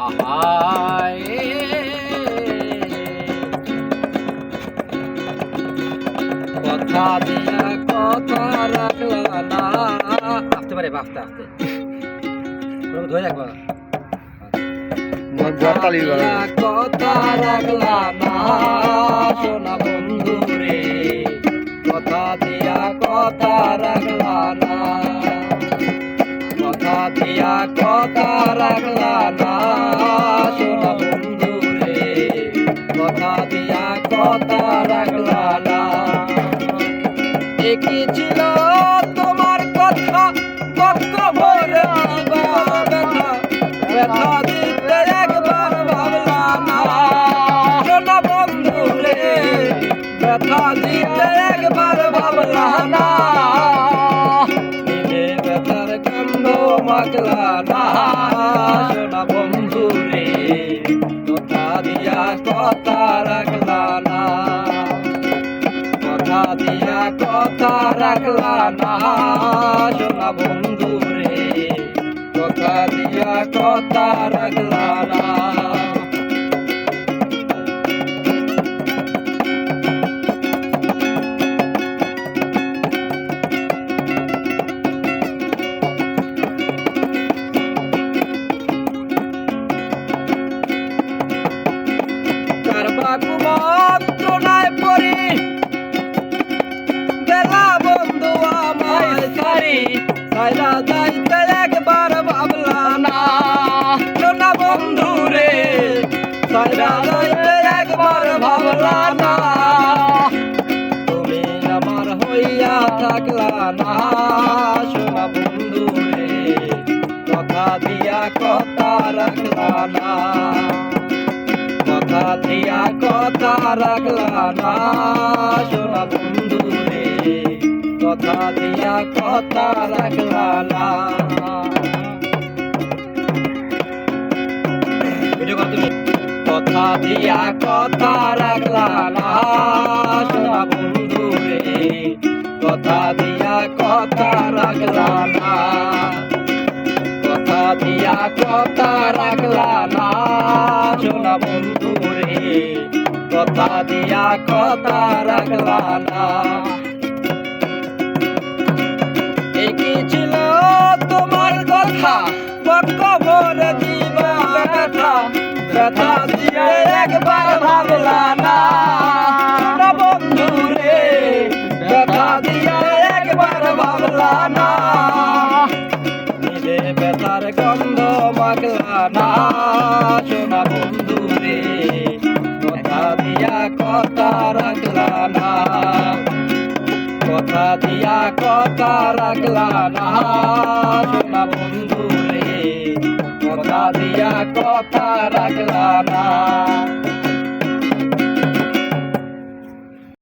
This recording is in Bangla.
আহায় কথা দিয়া কথা রাখলা না। আসতে পারে আস্তে আস্তে ধরে রাখবা। কথা রাখলা না সোনা বন্ধু রে, কথা দিয়া কথা রাখলা না, কথা দিয়া কথা রাখলা না সোনা বন্ধু রে, কথা দিয়া কথা রাখলা না। কি ছিল তোমার কথা বক্ষ ভরে ব্যথা, ব্যথা দিতে একবার ভাবলা না সোনা বন্ধু রে, ব্যথা দিতে একবার ভাবলা না। নিজে ব্যথার গন্ধ মাখলা না সোনা বন্ধু রে, কথা দিয়া কথা রাখলা না, কথা দিয়া কথা রাখলা না সোনা বন্ধু রে, কথা দিয়া কথা রাখলা না। কারবা কুমন্ত্রণায় পড়ি গেলা বন্ধু আমায় সারি, সাইরা যাইতে একবার ভাবলা না সোনা বন্ধু রে, সাইরা যাইতে একবার ভাবলা না। তুমি আমার হইয়া থাকলা না সোনা বন্ধু রে, কথা দিয়া কথা রাখলা না, কথা দিয়া কথা রাখলা না সোনা বন্ধু রে, কথা দিয়া কথা রাখলা না। কথা দিয়া কথা রাখলা না সোনা বন্ধু রে, কথা দিয়া কথা রাখলা না, কথা দিয়া কথা রাখলা না সোনা বন্ধু রে, কথা দিয়া কথা রাখলা না। কি ছিল তোমার কথা বক্ষ ভরে দিবা ব্যথা, ব্যথা দিয়ে একবার ভাবলা না সোনা বন্ধু রে, ব্যথা দিয়ে একবার ভাবলা না। নিজে ব্যথার গন্ধ মাখলা না সোনা বন্ধু রে, কথা দিয়া কথা রাখলা না, কথা দিয়া কথা রাখলা না সোনা বন্ধু রে, কথা দিয়া কথা রাখলা না।